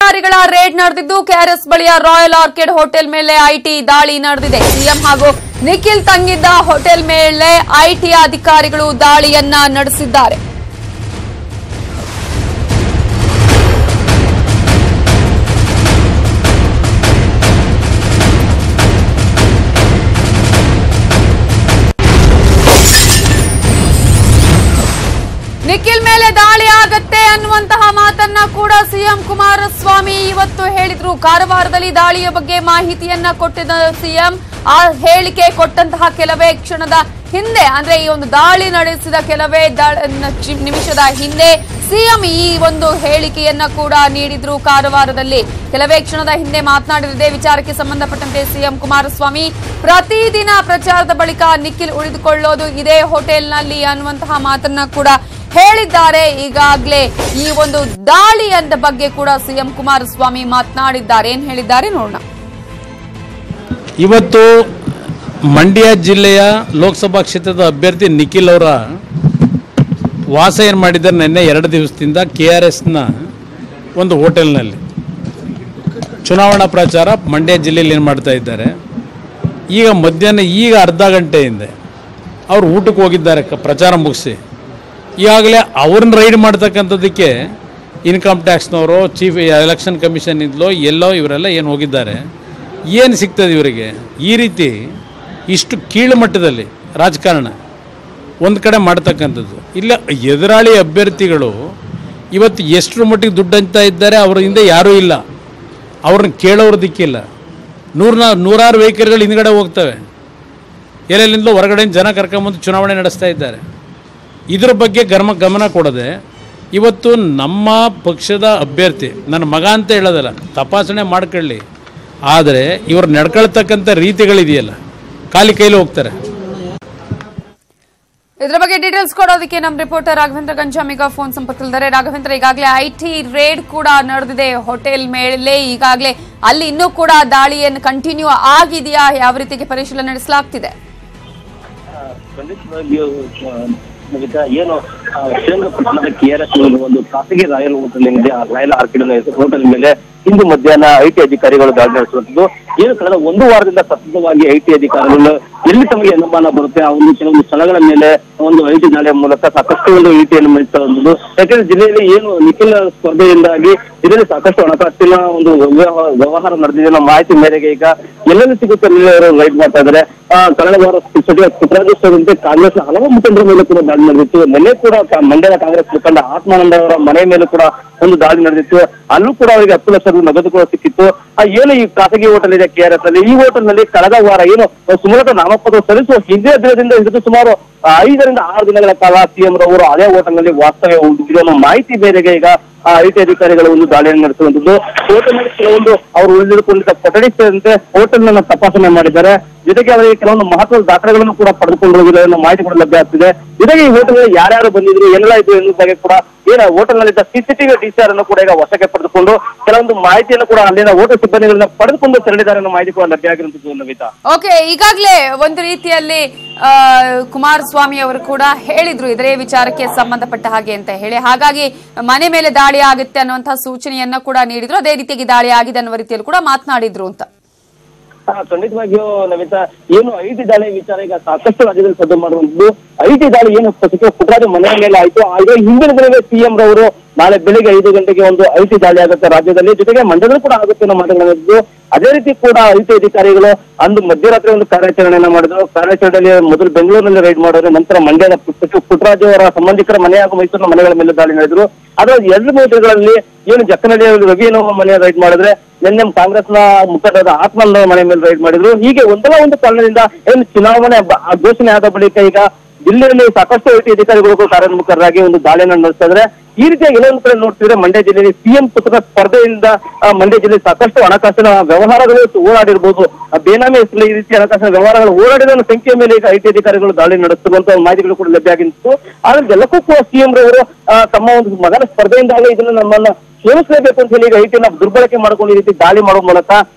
ಅಧಿಕಾರಿಗಳ ರೇಡ್ ನಡೆದಿದ್ದು ಕೆಆರ್ಎಸ್ ಬಳಿಯ ರಾಯಲ್ ಆರ್ಕಿಡ್ ಹೋಟೆಲ್ ಮೇಲೆ ಐಟಿ ದಾಳಿ ನಡೆದಿದೆ. ಸಿಎಂ ಹಾಗೂ ನಿಖಿಲ್ ತಂಗಿದ್ದ ಹೋಟೆಲ್ ಮೇಲೆ ಐಟಿ ಅಧಿಕಾರಿಗಳು ದಾಳಿಯನ್ನ ನಡೆಸಿದ್ದಾರೆ. ನಿಖಿಲ್ ಮೇಲೆ ದಾಳಿ ಆಗತ್ತೆ ಅನ್ನುವಂತಹ ಮಾತನ್ನ ಕೂಡ ಸಿಎಂ ಕುಮಾರಸ್ವಾಮಿ ಇವತ್ತು ಹೇಳಿದ್ರು. ಕಾರವಾರದಲ್ಲಿ ದಾಳಿಯ ಬಗ್ಗೆ ಮಾಹಿತಿಯನ್ನ ಕೊಟ್ಟಿದ್ದ ಸಿಎಂ ಆ ಹೇಳಿಕೆ ಕೊಟ್ಟಂತಹ ಕೆಲವೇ ಕ್ಷಣದ ಹಿಂದೆ, ಅಂದ್ರೆ ಈ ಒಂದು ದಾಳಿ ನಡೆಸಿದ ಕೆಲವೇ ನಿಮಿಷದ ಹಿಂದೆ ಸಿಎಂ ಈ ಒಂದು ಹೇಳಿಕೆಯನ್ನ ಕೂಡ ನೀಡಿದ್ರು. ಕಾರವಾರದಲ್ಲಿ ಕೆಲವೇ ಕ್ಷಣದ ಹಿಂದೆ ಮಾತನಾಡಿರುವುದೇ ವಿಚಾರಕ್ಕೆ ಸಂಬಂಧಪಟ್ಟಂತೆ ಸಿಎಂ ಕುಮಾರಸ್ವಾಮಿ ಪ್ರತಿದಿನ ಪ್ರಚಾರದ ಬಳಿಕ ನಿಖಿಲ್ ಉಳಿದುಕೊಳ್ಳೋದು ಇದೇ ಹೋಟೆಲ್ನಲ್ಲಿ ಅನ್ನುವಂತಹ ಮಾತನ್ನ ಕೂಡ ಹೇಳಿದ್ದಾರೆ. ಈಗಾಗಲೇ ಈ ಒಂದು ದಾಳಿಯ ಬಗ್ಗೆ ಕೂಡ ಸಿಎಂ ಕುಮಾರಸ್ವಾಮಿ ಮಾತನಾಡಿದ್ದಾರೆ. ಏನ್ ಹೇಳಿದ್ದಾರೆ ನೋಡೋಣ. ಇವತ್ತು ಮಂಡ್ಯ ಜಿಲ್ಲೆಯ ಲೋಕಸಭಾ ಕ್ಷೇತ್ರದ ಅಭ್ಯರ್ಥಿ ನಿಖಿಲ್ ಅವರ ವಾಸ ಏನು ಮಾಡಿದ್ದಾರೆ ನಿನ್ನೆ 2 ದಿವಸದಿಂದ KRSನ ಒಂದು ಹೋಟೆಲ್ನಲ್ಲಿ ಚುನಾವಣಾ ಪ್ರಚಾರ ಮಂಡ್ಯ ಜಿಲ್ಲೆಯಲ್ಲಿ ಏನು ಮಾಡ್ತಾ ಇದ್ದಾರೆ. ಈಗ ಮಧ್ಯಾಹ್ನ ಅರ್ಧ ಗಂಟೆ ಹಿಂದೆ ಅವರು ಊಟಕ್ಕೆ ಹೋಗಿದ್ದಾರೆ ಪ್ರಚಾರ ಮುಗಿಸಿ. ಈಗಾಗಲೇ ಅವ್ರನ್ನ ರೈಡ್ ಮಾಡ್ತಕ್ಕಂಥದ್ದಕ್ಕೆ ಇನ್ಕಮ್ ಟ್ಯಾಕ್ಸ್ನವರು, ಚೀಫ್ ಎಲೆಕ್ಷನ್ ಕಮಿಷನ್ನಿಂದಲೋ ಎಲ್ಲೋ ಇವರೆಲ್ಲ ಏನು ಹೋಗಿದ್ದಾರೆ. ಏನು ಸಿಗ್ತದೆ ಇವರಿಗೆ? ಈ ರೀತಿ ಇಷ್ಟು ಕೀಳು ಮಟ್ಟದಲ್ಲಿ ರಾಜಕಾರಣ ಒಂದು ಕಡೆ ಮಾಡ್ತಕ್ಕಂಥದ್ದು. ಇಲ್ಲ ಎದುರಾಳಿ ಅಭ್ಯರ್ಥಿಗಳು ಇವತ್ತು ಎಷ್ಟರ ಮಟ್ಟಿಗೆ ದುಡ್ಡು ಹಂಚ್ತಾ ಇದ್ದಾರೆ, ಅವರ ಹಿಂದೆ ಯಾರೂ ಇಲ್ಲ, ಅವ್ರನ್ನ ಕೇಳೋರು ದಿಕ್ಕಿಲ್ಲ. ನೂರಾರು ವೆಹಿಕಲ್ಗಳು ಹಿಂದ್ಗಡೆ ಹೋಗ್ತವೆ, ಎಲ್ಲೆಲ್ಲಿಂದಲೂ ಹೊರಗಡೆ ಜನ ಕರ್ಕೊಂಬಂದು ಚುನಾವಣೆ ನಡೆಸ್ತಾ ಇದ್ದಾರೆ. ಇದರ ಬಗ್ಗೆ ಗಮನ ಕೊಡದೆ ಇವತ್ತು ನಮ್ಮ ಪಕ್ಷದ ಅಭ್ಯರ್ಥಿ ನನ್ನ ಮಗ ಅಂತ ಹೇಳೋದಲ್ಲ, ತಪಾಸಣೆ ಮಾಡ್ಕೊಳ್ಳಿ, ಆದರೆ ಇವರು ನಡ್ಕೊಳ್ತಕ್ಕಂಥ ರೀತಿಗಳಿದೆಯಲ್ಲ ಖಾಲಿ ಕೈಲಿ ಹೋಗ್ತಾರೆ. ಇದರ ಬಗ್ಗೆ ಡೀಟೇಲ್ಸ್ ಕೊಡೋದಕ್ಕೆ ನಮ್ಮ ರಿಪೋರ್ಟರ್ ರಾಘವೇಂದ್ರ ಗಂಜಾಮ್ ಈಗ ಫೋನ್ ಸಂಪರ್ಕದಲ್ಲಿದ್ದಾರೆ. ರಾಘವೇಂದ್ರ, ಈಗಾಗಲೇ ಐಟಿ ರೇಡ್ ಕೂಡ ನಡೆದಿದೆ ಹೋಟೆಲ್ ಮೇಲೆ. ಈಗಾಗಲೇ ಅಲ್ಲಿ ಇನ್ನೂ ಕೂಡ ದಾಳಿಯನ್ನು ಕಂಟಿನ್ಯೂ ಆಗಿದೆಯಾ? ಯಾವ ರೀತಿಗೆ ಪರಿಶೀಲನೆ ನಡೆಸಲಾಗ್ತಿದೆ? ಏನು ಶ್ರೀರಂಗಪಟ್ಟಣದ KRS ಒಂದು ಖಾಸಗಿ ರಾಯಲ್ ಹೋಟೆಲ್ ಏನಿದೆ, ಆ ರಾಯಲ್ ಆರ್ಕಿಡ್ ಹೋಟೆಲ್ ಮೇಲೆ ಇಂದು ಮಧ್ಯಾಹ್ನ ಐಟಿ ಅಧಿಕಾರಿಗಳು ದಾಳಿ ನಡೆಸುವಂಥದ್ದು. ಏನು ಕಳೆದ 1 ವಾರದಿಂದ ಸತತವಾಗಿ ಐಟಿ ಅಧಿಕಾರಿಗಳು ಎಲ್ಲಿ ತಮಗೆ ಅನುಮಾನ ಬರುತ್ತೆ ಆ ಒಂದು ಕೆಲವೊಂದು ಸ್ಥಳಗಳ ಮೇಲೆ ಒಂದು ಐಟಿ ದಾಳಿಯ ಮೂಲಕ ಸಾಕಷ್ಟು ಒಂದು ಐಟಿಯನ್ನು ಮೆಚ್ಚುವಂಥದ್ದು. ಯಾಕಂದ್ರೆ ಜಿಲ್ಲೆಯಲ್ಲಿ ಏನು ನಿಖಿಲ್ ಸ್ಪರ್ಧೆಯಿಂದಾಗಿ ಇದರಲ್ಲಿ ಸಾಕಷ್ಟು ಹಣಕಾಸಿನ ಒಂದು ವ್ಯವಹಾರ ನಡೆದಿದೆ ಅನ್ನೋ ಮಾಹಿತಿ ಮೇರೆಗೆ ಈಗ ಎಲ್ಲೆಲ್ಲಿ ಸಿಗುತ್ತೆ ಅವರು ರೈಡ್ ಮಾಡ್ತಾ ಇದ್ದಾರೆ. ಕಳೆದ ವಾರ ಸಚಿವ ಪುಟ್ಟರಾಜು ಸೇರಿದಂತೆ ಕಾಂಗ್ರೆಸ್ನ ಹಲವು ಮುಖಂಡರ ಮೇಲೆ ಕೂಡ ದಾಳಿ ನಡೆದಿತ್ತು. ನಿನ್ನೆ ಕೂಡ ಮಂಡ್ಯದ ಕಾಂಗ್ರೆಸ್ ಮುಖಂಡ ಆತ್ಮಾನಂದ ಅವರ ಮನೆ ಮೇಲೆ ಕೂಡ ಒಂದು ದಾಳಿ ನಡೆದಿತ್ತು. ಅಲ್ಲೂ ಕೂಡ ಅವರಿಗೆ 10 ಲಕ್ಷ ನಗದು ಕೂಡ ಸಿಕ್ಕಿತ್ತು. ಏನು ಈ ಖಾಸಗಿ ಹೋಟೆಲ್ ಇದೆ KRS ಅಲ್ಲಿ, ಈ ಹೋಟೆಲ್ ನಲ್ಲಿ ಕಳೆದ ವಾರ ಏನು ಸುಮಾರು ನಾಮಪತ್ರ ಸಲ್ಲಿಸುವ ಹಿಂದಿನ ದಿನದಿಂದ ಹಿಡಿದು ಸುಮಾರು 5 ರಿಂದ 6 ದಿನಗಳ ಕಾಲ ಸಿಎಂ ರವರು ಅದೇ ಹೋಟೆಲ್ ನಲ್ಲಿ ವಾಸ್ತವ್ಯ ಹೂಡಿದ್ರು ಅನ್ನೋ ಮಾಹಿತಿ ಮೇರೆಗೆ ಈಗ ಐಟಿ ಅಧಿಕಾರಿಗಳು ಒಂದು ದಾಳಿಯನ್ನು ನಡೆಸುವಂಥದ್ದು. ಹೋಟೆಲ್ ನಲ್ಲಿ ಕೆಲವೊಂದು ಅವರು ಉಳಿದುಕೊಂಡಿದ್ದ ಕೊಠಡಿ ಸೇರಿದಂತೆ ಹೋಟೆಲ್ ನ ತಪಾಸಣೆ ಮಾಡಿದ್ದಾರೆ. ಜೊತೆಗೆ ಅವರಿಗೆ ಕೆಲವೊಂದು ಮಹತ್ವದ ದಾಖಲೆಗಳನ್ನು ಕೂಡ ಪಡೆದುಕೊಂಡು ಹೋಗಿದ್ದಾರೆ ಅನ್ನೋ ಮಾಹಿತಿ ಕೂಡ ಲಭ್ಯ ಆಗ್ತಿದೆ. ಜೊತೆಗೆ ಈ ಹೋಟೆಲ್ ನಲ್ಲಿ ಯಾರ್ಯಾರು ಬಂದಿದ್ರು, ಎಲ್ಲ ಇದ್ರು ಎನ್ನುವ ಬಗ್ಗೆ ಕೂಡ ಹೋಟೆಲ್ ನಲ್ಲಿದ್ದ CCTV DCR ಅನ್ನು ಕೂಡ ಈಗ ವಶಕ್ಕೆ ಪಡೆದುಕೊಂಡು ಕೆಲವೊಂದು ಮಾಹಿತಿಯನ್ನು ಕೂಡ ಅಲ್ಲಿನ ಹೋಟೆಲ್ ಸಿಬ್ಬಂದಿಗಳನ್ನ ಪಡೆದುಕೊಂಡು ತೆರಳಿದ್ದಾರೆ ಅನ್ನೋ ಮಾಹಿತಿ ಕೂಡ ಲಭ್ಯ ಆಗಿರುವಂತದ್ದು. ನವಿತಾ, ಓಕೆ, ಈಗಾಗಲೇ ಒಂದು ರೀತಿಯಲ್ಲಿ ಕುಮಾರಸ್ವಾಮಿ ಅವರು ಕೂಡ ಹೇಳಿದ್ರು ಇದೇ ವಿಚಾರಕ್ಕೆ ಸಂಬಂಧಪಟ್ಟ ಹಾಗೆ ಅಂತ ಹೇಳಿ, ಹಾಗಾಗಿ ಮನೆ ಮೇಲೆ ದಾಳಿ ಆಗುತ್ತೆ ಅನ್ನುವಂತಹ ಸೂಚನೆಯನ್ನ ಕೂಡ ನೀಡಿದ್ರು. ಅದೇ ರೀತಿಯಾಗಿ ದಾಳಿ ಆಗಿದೆ ಅನ್ನುವ ರೀತಿಯಲ್ಲಿ ಕೂಡ ಮಾತನಾಡಿದ್ರು ಅಂತ. ಖಂಡಿತವಾಗಿಯೂ ನವಿತಾ, ಏನು ಐಟಿ ದಾಳಿ ವಿಚಾರ ಈಗ ಸಾಕಷ್ಟು ರಾಜ್ಯದಲ್ಲಿ ಸದ್ದು ಮಾಡುವಂಥದ್ದು. ಐಟಿ ದಾಳಿ ಏನು ಸಚಿವ ಪುಟ್ಟರಾಜು ಮನೆಯ ಮೇಲೆ ಆಯ್ತು, ಇದೇ ಹಿಂದಿನ ದಿನವೇ ಸಿಎಂ ರವರು ನಾಳೆ ಬೆಳಿಗ್ಗೆ 5 ಗಂಟೆಗೆ ಒಂದು ಐಟಿ ದಾಳಿ ಆಗುತ್ತೆ ರಾಜ್ಯದಲ್ಲಿ, ಜೊತೆಗೆ ಮಂಡ್ಯದಲ್ಲೂ ಕೂಡ ಆಗುತ್ತೆ ಅನ್ನೋ ಮಾತನಾಡಿದ್ದು. ಅದೇ ರೀತಿ ಕೂಡ ಐಟಿ ಅಧಿಕಾರಿಗಳು ಅಂದು ಮಧ್ಯರಾತ್ರಿ ಒಂದು ಕಾರ್ಯಾಚರಣೆಯನ್ನ ಮಾಡಿದ್ರು. ಕಾರ್ಯಾಚರಣೆಯಲ್ಲಿ ಮೊದಲು ಬೆಂಗಳೂರಿನಲ್ಲಿ ರೈಡ್ ಮಾಡಿದ್ರು, ನಂತರ ಮಂಡ್ಯದ ಸಚಿವ ಪುಟ್ಟರಾಜು ಅವರ ಸಂಬಂಧಿಕರ ಮನೆ ಹಾಗೂ ಮೈಸೂರಿನ ಮನೆಗಳ ಮೇಲೆ ದಾಳಿ ನಡೆದ್ರು. ಆದ್ರೆ 2 ದಿನಗಳಲ್ಲಿ ಏನು ಜಕ್ಕನಹಳ್ಳಿ ರವಿ ಅನ್ನೋ ಮನೆ ರೈಡ್ ಮಾಡಿದ್ರೆ, ನಿನ್ನೆ ಕಾಂಗ್ರೆಸ್ನ ಮುಖಂಡರಾದ ಆತ್ಮಾನಂದ ಮನೆ ಮೇಲೆ ರೈಡ್ ಮಾಡಿದ್ರು. ಹೀಗೆ ಒಂದಲ್ಲ ಒಂದು ಕಾರಣದಿಂದ ಏನು ಚುನಾವಣೆ ಘೋಷಣೆ ಆದ ಬಳಿಕ ಈಗ ಜಿಲ್ಲೆಯಲ್ಲಿ ಸಾಕಷ್ಟು ಐಟಿ ಅಧಿಕಾರಿಗಳು ಕಾರ್ಯೋನ್ಮುಖರಾಗಿ ಒಂದು ದಾಳಿಯನ್ನು ನಡೆಸ್ತಾ ಇದ್ದಾರೆ. ಈ ರೀತಿಯಾಗಿ ಎಲ್ಲೊಂದು ಕಡೆ ನೋಡ್ತಿದ್ರೆ ಮಂಡ್ಯ ಜಿಲ್ಲೆಯಲ್ಲಿ ಸಿಎಂ ಪುತ್ರ ಸ್ಪರ್ಧೆಯಿಂದ ಮಂಡ್ಯ ಜಿಲ್ಲೆಯಲ್ಲಿ ಸಾಕಷ್ಟು ಹಣಕಾಸಿನ ವ್ಯವಹಾರಗಳು ಓಡಾಡಿರ್ಬೋದು. ಬೇನಾಮಿ ಹೆಸರಲ್ಲಿ ಈ ರೀತಿ ಹಣಕಾಸಿನ ವ್ಯವಹಾರಗಳು ಓಡಾಡಿದ ಸಂಖ್ಯೆಯ ಮೇಲೆ ಈಗ ಐಟಿ ಅಧಿಕಾರಿಗಳು ದಾಳಿ ನಡೆಸುವಂತ ಮಾಹಿತಿಗಳು ಕೂಡ ಲಭ್ಯ ಆಗಿತ್ತು. ಆದ್ರೆ ಎಲ್ಲಕ್ಕೂ ಕೂಡ ಸಿಎಂ ರವರು ತಮ್ಮ ಒಂದು ಮಗನ ಸ್ಪರ್ಧೆಯಿಂದಾಗಲೇ ಇದನ್ನು ನಮ್ಮನ್ನ ಕ್ಷಮಿಸಲೇಬೇಕು ಅಂತ ಹೇಳಿ ಈಗ ಐಟಿಯನ್ನ ದುರ್ಬಳಕೆ ಮಾಡಿಕೊಂಡು ಈ ರೀತಿ ದಾಳಿ ಮಾಡುವ ಮೂಲಕ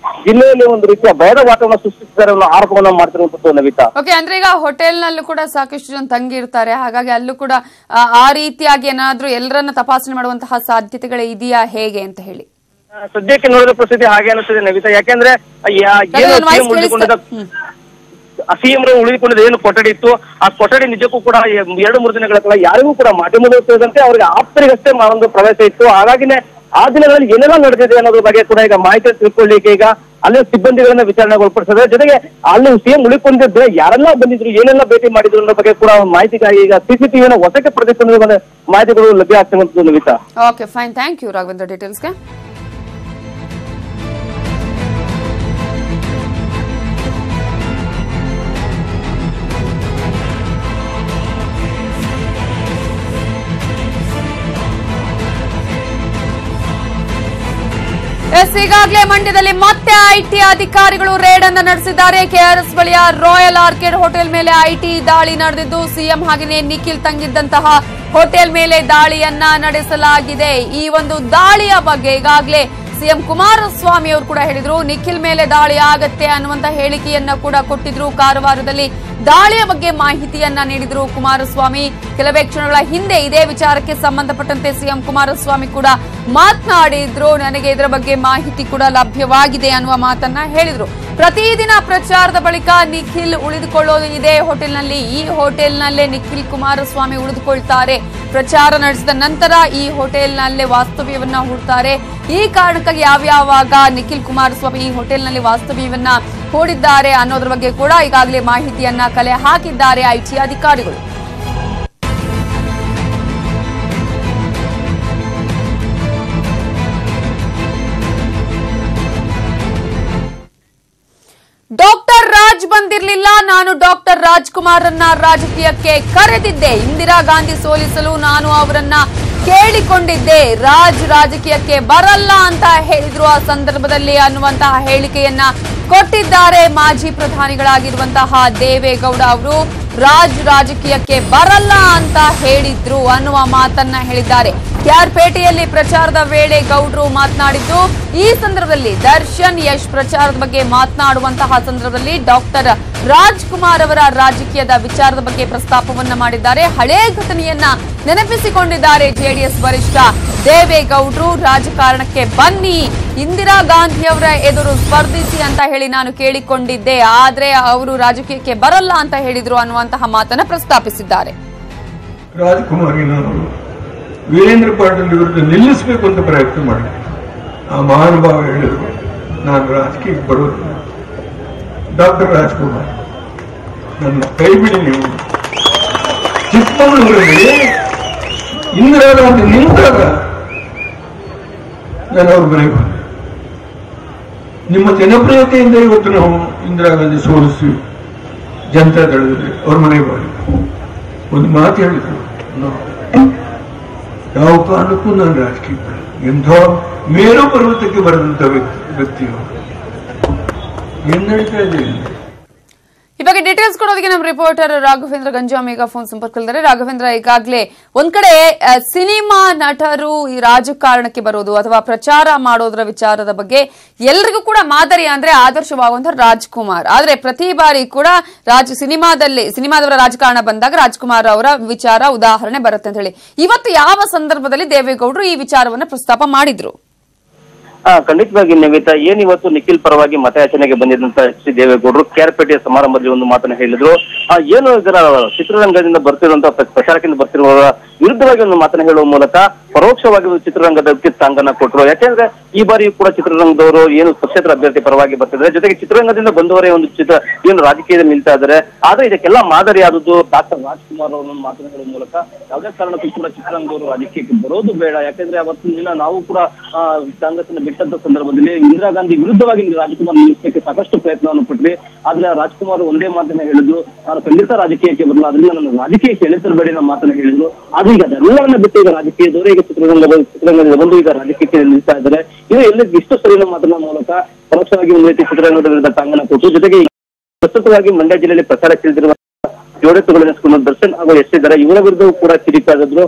ಜಿಲ್ಲೆಯಲ್ಲಿ ಒಂದು ರೀತಿಯ ಭಯದ ವಾತಾವರಣ ಸೃಷ್ಟಿಸಿದ್ದಾರೆ ಅನ್ನೋ ಆರೋಪವನ್ನ ಮಾಡ್ತಿರುವಂತದ್ದು. ನವಿತಾ, ಓಕೆ, ಅಂದ್ರೆ ಈಗ ಹೋಟೆಲ್ ನಲ್ಲೂ ಕೂಡ ಸಾಕಷ್ಟು ಜನ ತಂಗಿರ್ತಾರೆ, ಹಾಗಾಗಿ ಅಲ್ಲೂ ಕೂಡ ಆ ರೀತಿಯಾಗಿ ಏನಾದ್ರೂ ಎಲ್ಲರನ್ನ ತಪಾಸಣೆ ಮಾಡುವಂತಹ ಸಾಧ್ಯತೆಗಳು ಇದೆಯಾ ಹೇಗೆ ಅಂತ ಹೇಳಿ? ಸದ್ಯಕ್ಕೆ ನೋಡಿದ ಪರಿಸ್ಥಿತಿ ಹಾಗೆ ಅನಿಸ್ತದೆ ನವಿತಾ. ಯಾಕೆಂದ್ರೆ ಸಿಎಂ ಉಳಿದುಕೊಂಡಿದ್ದ ಏನು ಕೊಠಡಿ ಇತ್ತು, ಆ ಕೊಠಡಿ ನಿಜಕ್ಕೂ ಕೂಡ 2-3 ದಿನಗಳ ಕಾಲ ಯಾರಿಗೂ ಕೂಡ ಮಾಧ್ಯಮದವರು ಸೇರಿದಂತೆ ಅವರಿಗೆ ಆಪ್ತರಿಗಷ್ಟೇ ಒಂದು ಪ್ರವೇಶ ಇತ್ತು. ಹಾಗಾಗಿನೇ ಆ ದಿನಗಳಲ್ಲಿ ಏನೆಲ್ಲ ನಡೆದಿದೆ ಅನ್ನೋದ್ರ ಬಗ್ಗೆ ಕೂಡ ಈಗ ಮಾಹಿತಿ ತಿಳ್ಕೊಳ್ಳಿಕ್ಕೆ ಈಗ ಅಲ್ಲಿ ಸಿಬ್ಬಂದಿಗಳನ್ನ ವಿಚಾರಣೆಗೊಳಪಡಿಸಿದ್ರೆ, ಜೊತೆಗೆ ಅಲ್ಲಿ ಸಿಎಂ ಉಳಿಕೊಂಡಿದ್ರೆ ಯಾರೆಲ್ಲ ಬಂದಿದ್ರು, ಏನೆಲ್ಲ ಭೇಟಿ ಮಾಡಿದ್ರು ಅನ್ನೋ ಬಗ್ಗೆ ಕೂಡ ಮಾಹಿತಿಗಾಗಿ ಈಗ ಸಿಸಿಟಿವಿನ ವಶಕ್ಕೆ ಪಡೆದುಕೊಂಡಿರುವ ಮಾಹಿತಿಗಳು ಲಭ್ಯ ಆಗ್ತದೆ Navita. Okay fine, thank you Raghavendra ಡೀಟೇಲ್ಸ್ಗೆ. ಈಗಾಗಲೇ ಮಂಡ್ಯದಲ್ಲಿ ಮತ್ತೆ ಐಟಿ ಅಧಿಕಾರಿಗಳು ರೇಡ್ ಅನ್ನು ನಡೆಸಿದ್ದಾರೆ. ಕೆಆರ್ಎಸ್ ಬಳಿಯ ರಾಯಲ್ ಆರ್ಕಿಡ್ ಹೋಟೆಲ್ ಮೇಲೆ ಐಟಿ ದಾಳಿ ನಡೆದಿದ್ದು, ಸಿಎಂ ಹಾಗೆಯೇ ನಿಖಿಲ್ ತಂಗಿದ್ದಂತಹ ಹೋಟೆಲ್ ಮೇಲೆ ದಾಳಿಯನ್ನ ನಡೆಸಲಾಗಿದೆ. ಈ ಒಂದು ದಾಳಿಯ ಬಗ್ಗೆ ಈಗಾಗಲೇ ಸಿಎಂ ಕುಮಾರಸ್ವಾಮಿ ಅವರು ಕೂಡ ಹೇಳಿದ್ರು. ನಿಖಿಲ್ ಮೇಲೆ ದಾಳಿ ಆಗತ್ತೆ ಅನ್ನುವಂತ ಹೇಳಿಕೆಯನ್ನ ಕೂಡ ಕೊಟ್ಟಿದ್ರು. ಕಾರವಾರದಲ್ಲಿ ದಾಳಿಯ ಬಗ್ಗೆ ಮಾಹಿತಿಯನ್ನ ನೀಡಿದ್ರು ಕುಮಾರಸ್ವಾಮಿ. ಕೆಲವೇ ಕ್ಷಣಗಳ ಹಿಂದೆ ಇದೇ ವಿಚಾರಕ್ಕೆ ಸಂಬಂಧಪಟ್ಟಂತೆ ಸಿಎಂ ಕುಮಾರಸ್ವಾಮಿ ಕೂಡ ಮಾತನಾಡಿದ್ರು. ನನಗೆ ಇದರ ಬಗ್ಗೆ ಮಾಹಿತಿ ಕೂಡ ಲಭ್ಯವಾಗಿದೆ ಅನ್ನುವ ಮಾತನ್ನ ಹೇಳಿದ್ರು. ಪ್ರತಿದಿನ ಪ್ರಚಾರದ ಬಳಿಕ ನಿಖಿಲ್ ಉಳಿದುಕೊಳ್ಳೋದು ಇದೇ ಹೋಟೆಲ್ನಲ್ಲಿ. ಈ ಹೋಟೆಲ್ನಲ್ಲೇ ನಿಖಿಲ್ ಕುಮಾರಸ್ವಾಮಿ ಉಳಿದುಕೊಳ್ತಾರೆ. ಪ್ರಚಾರ ನಡೆಸಿದ ನಂತರ ಈ ಹೋಟೆಲ್ನಲ್ಲೇ ವಾಸ್ತವ್ಯವನ್ನ ಹೂಡ್ತಾರೆ. ಈ ಕಾರಣಕ್ಕಾಗಿ ಯಾವ್ಯಾವಾಗ ನಿಖಿಲ್ ಕುಮಾರಸ್ವಾಮಿ ಈ ಹೋಟೆಲ್ನಲ್ಲಿ ವಾಸ್ತವ್ಯವನ್ನ ಹೂಡಿದ್ದಾರೆ ಅನ್ನೋದ್ರ ಬಗ್ಗೆ ಕೂಡ ಈಗಾಗಲೇ ಮಾಹಿತಿಯನ್ನ ಕಲೆ ಹಾಕಿದ್ದಾರೆ ಐಟಿ ಅಧಿಕಾರಿಗಳು. ಡಾಕ್ಟರ್ ರಾಜ್ ಬಂದಿರಲಿಲ್ಲ, ನಾನು ಡಾಕ್ಟರ್ ರಾಜ್ಕುಮಾರ್ ಅನ್ನ ರಾಜಕೀಯಕ್ಕೆ ಕರೆದಿದ್ದೆ. ಇಂದಿರಾ ಗಾಂಧಿ ಸೋಲಿಸಲು ನಾನು ಅವರನ್ನ ಕೇಳಿಕೊಂಡಿದ್ದೆ. ರಾಜ್ ರಾಜಕೀಯಕ್ಕೆ ಬರಲ್ಲ ಅಂತ ಹೇಳಿದ್ರು ಆ ಸಂದರ್ಭದಲ್ಲಿ ಅನ್ನುವಂತಹ ಹೇಳಿಕೆಯನ್ನ ಕೊಟ್ಟಿದ್ದಾರೆ ಮಾಜಿ ಪ್ರಧಾನಿಗಳಾಗಿರುವಂತಹ ದೇವೇಗೌಡ ಅವರು. ರಾಜ್ ರಾಜಕೀಯಕ್ಕೆ ಬರಲ್ಲ ಅಂತ ಹೇಳಿದ್ರು ಅನ್ನುವ ಮಾತನ್ನ ಹೇಳಿದ್ದಾರೆ. ಕೆಆರ್ಪೇಟೆಯಲ್ಲಿ ಪ್ರಚಾರದ ವೇಳೆ ಗೌಡ್ರು ಮಾತನಾಡಿದ್ದು. ಈ ಸಂದರ್ಭದಲ್ಲಿ ದರ್ಶನ್ ಯಶ್ ಪ್ರಚಾರದ ಬಗ್ಗೆ ಮಾತನಾಡುವಂತಹ ಸಂದರ್ಭದಲ್ಲಿ ಡಾಕ್ಟರ್ ರಾಜ್ಕುಮಾರ್ ಅವರ ರಾಜಕೀಯದ ವಿಚಾರದ ಬಗ್ಗೆ ಪ್ರಸ್ತಾಪವನ್ನ ಮಾಡಿದ್ದಾರೆ. ಹಳೇ ಘಟನೆಯನ್ನ ನೆನಪಿಸಿಕೊಂಡಿದ್ದಾರೆ ಜೆಡಿಎಸ್ ವರಿಷ್ಠ ದೇವೇಗೌಡರು. ರಾಜಕಾರಣಕ್ಕೆ ಬನ್ನಿ, ಇಂದಿರಾ ಗಾಂಧಿ ಅವರ ಎದುರು ಸ್ಪರ್ಧಿಸಿ ಅಂತ ಹೇಳಿ ನಾನು ಕೇಳಿಕೊಂಡಿದ್ದೆ, ಆದ್ರೆ ಅವರು ರಾಜಕೀಯಕ್ಕೆ ಬರಲ್ಲ ಅಂತ ಹೇಳಿದ್ರು ಅನ್ನುವಂತಹ ಮಾತನ್ನ ಪ್ರಸ್ತಾಪಿಸಿದ್ದಾರೆ. ರಾಜ್ಕುಮಾರ್ ವೀರೇಂದ್ರ ಪಾಟೀಲ್ ವಿರುದ್ಧ ನಿಲ್ಲಿಸಬೇಕು ಅಂತ ಪ್ರಯತ್ನ ಮಾಡಿ ಆ ಮಹಾನುಭಾವ ಹೇಳಿದ್ರು, ನಾನು ರಾಜಕೀಯಕ್ಕೆ ಬರೋದು. ಡಾಕ್ಟರ್ ರಾಜ್ಕುಮಾರ್ ನನ್ನ ಕೈ ಬಿಡಿ. ನೀವು ಚಿಕ್ಕಮಗಳೂರಲ್ಲಿ ಇಂದಿರಾ ಗಾಂಧಿ ನಿಂತಾಗ ನಾನು ಅವ್ರ ಮನೆಗೆ ಬಂದೆ. ನಿಮ್ಮ ಜನಪ್ರಿಯತೆಯಿಂದ ಇವತ್ತು ನಾವು ಇಂದಿರಾ ಗಾಂಧಿ ಸೋಲಿಸಿ ಜನತಾ ದಳದಲ್ಲಿ ಅವ್ರ ಮನೆಗೆ ಬಂದೆ. ಒಂದು ಮಾತು ಹೇಳಿದ್ರು, ಯಾವ ಕಾರಣಕ್ಕೂ ನಾನು ರಾಜಕೀಯ ಎಂಥ ಮೇರು ಪರ್ವತಕ್ಕೆ ಬರೆದಂತ ವ್ಯಕ್ತಿ ಏನ್ ನಡೀತಾ ಇದೆ. ಈ ಬಗ್ಗೆ ಡೀಟೇಲ್ಸ್ ಕೊಡೋದಕ್ಕೆ ನಮ್ಮ ರಿಪೋರ್ಟರ್ ರಾಘವೇಂದ್ರ ಗಂಜಾಮ್ ಈಗ ಫೋನ್ ಸಂಪರ್ಕದಲ್ಲಿದ್ದಾರೆ. ರಾಘವೇಂದ್ರ, ಈಗಾಗಲೇ ಒಂದ್ ಕಡೆ ಸಿನಿಮಾ ನಟರು ಈ ರಾಜಕಾರಣಕ್ಕೆ ಬರೋದು ಅಥವಾ ಪ್ರಚಾರ ಮಾಡೋದ್ರ ವಿಚಾರದ ಬಗ್ಗೆ ಎಲ್ರಿಗೂ ಕೂಡ ಮಾದರಿ ಅಂದ್ರೆ ಆದರ್ಶವಾಗುವಂತ ರಾಜ್ಕುಮಾರ್. ಆದ್ರೆ ಪ್ರತಿ ಬಾರಿ ಕೂಡ ಸಿನಿಮಾದವರ ರಾಜಕಾರಣ ಬಂದಾಗ ರಾಜ್ಕುಮಾರ್ ಅವರ ವಿಚಾರ ಉದಾಹರಣೆ ಬರುತ್ತೆ ಅಂತ ಹೇಳಿ ಇವತ್ತು ಯಾವ ಸಂದರ್ಭದಲ್ಲಿ ದೇವೇಗೌಡರು ಈ ವಿಚಾರವನ್ನ ಪ್ರಸ್ತಾಪ ಮಾಡಿದ್ರು? ಖಂಡಿತವಾಗಿ ನವಿತಾ, ಏನಿವತ್ತು ನಿಖಿಲ್ ಪರವಾಗಿ ಮತಯಾಚನೆಗೆ ಬಂದಿದ್ದಂತ ಎಚ್ ಡಿ ದೇವೇಗೌಡರು ಕೆಆರ್ಪೇಟೆಯ ಸಮಾರಂಭದಲ್ಲಿ ಒಂದು ಮಾತನ್ನ ಹೇಳಿದ್ರು. ಏನು ಇದರ ಚಿತ್ರರಂಗದಿಂದ ಬರ್ತಿರುವಂತಹ ಪ್ರಚಾರಕ್ಕಿಂದ ಬರ್ತಿರುವ ವಿರುದ್ಧವಾಗಿ ಒಂದು ಮಾತನ್ನ ಹೇಳುವ ಮೂಲಕ ಪರೋಕ್ಷವಾಗಿ ಚಿತ್ರರಂಗದ ತಾಂಗನ್ನ ಕೊಟ್ಟರು. ಯಾಕೆಂದ್ರೆ ಈ ಬಾರಿ ಕೂಡ ಚಿತ್ರರಂಗದವರು ಏನು ಪಕ್ಷೇತರ ಅಭ್ಯರ್ಥಿ ಪರವಾಗಿ ಬರ್ತಿದ್ದಾರೆ, ಜೊತೆಗೆ ಚಿತ್ರರಂಗದಿಂದ ಬಂದವರೇ ಒಂದು ಏನು ರಾಜಕೀಯದಲ್ಲಿ ನಿಲ್ತಾ ಇದ್ದಾರೆ. ಆದ್ರೆ ಇದಕ್ಕೆಲ್ಲ ಮಾದರಿ ಆದದ್ದು ಡಾಕ್ಟರ್ ರಾಜ್ಕುಮಾರ್ ಅವರನ್ನು ಮಾತನ್ನ ಹೇಳುವ ಮೂಲಕ ಯಾವುದೇ ಕಾರಣಕ್ಕೂ ಕೂಡ ಚಿತ್ರರಂಗದವರು ರಾಜಕೀಯಕ್ಕೆ ಬರೋದು ಬೇಡ. ಯಾಕೆಂದ್ರೆ ಅವತ್ತಿನ ದಿನ ನಾವು ಕೂಡ ಕಾಂಗ್ರೆಸ್ನ ಬಿಟ್ಟಂತ ಸಂದರ್ಭದಲ್ಲಿ ಇಂದಿರಾ ಗಾಂಧಿ ವಿರುದ್ಧವಾಗಿ ರಾಜ್ಕುಮಾರ್ ನಿಲ್ಲಿಸಲಿಕ್ಕೆ ಸಾಕಷ್ಟು ಪ್ರಯತ್ನವನ್ನು ಪಟ್ವಿ. ಆದ್ರೆ ರಾಜ್ಕುಮಾರ್ ಒಂದೇ ಮಾತನ್ನ ಹೇಳಿದ್ರು, ನಾನು ಖಂಡಿತ ರಾಜಕೀಯಕ್ಕೆ ಬರಲ್ಲ, ಅದರಿಂದ ನನ್ನ ರಾಜಕೀಯಕ್ಕೆ ಎಳೆಸಬೇಡಿ ನಮ್ಮ ಮಾತನ್ನ ಹೇಳಿದ್ರು. ಆದ್ರೆ ಈಗ ಅದೆಲ್ಲವನ್ನ ಬಿಟ್ಟು ಈಗ ರಾಜಕೀಯದವರೇ ಈಗ ಚಿತ್ರರಂಗದಿಂದ ಬಂದು ಈಗ ರಾಜಕೀಯಕ್ಕೆ ನಿಲ್ತಾ ಇದ್ದಾರೆ. ಇದು ಎಲ್ಲ ಇಷ್ಟು ಸರಿಯ ಮಾತನ್ನ ಮೂಲಕ ಪರೋಕ್ಷವಾಗಿ ಒಂದು ರೀತಿ ಚಿತ್ರರಂಗದ ವಿರುದ್ಧ ತಾಂಗನ ಕೊಟ್ಟು, ಜೊತೆಗೆ ಪ್ರಸ್ತುತವಾಗಿ ಮಂಡ್ಯ ಜಿಲ್ಲೆಯಲ್ಲಿ ಪ್ರಚಾರಕ್ಕಿಳಿದಿರುವ ಜೋಡೆತ್ತುಗಳನ್ನಿಸಿಕೊಂಡು ದರ್ಶನ್ ಹಾಗೂ ಎಸ್ ಇದ್ದಾರೆ, ಇವರ ವಿರುದ್ಧವೂ ಕೂಡ ಕಿರಿಕಾಗಿದ್ರು.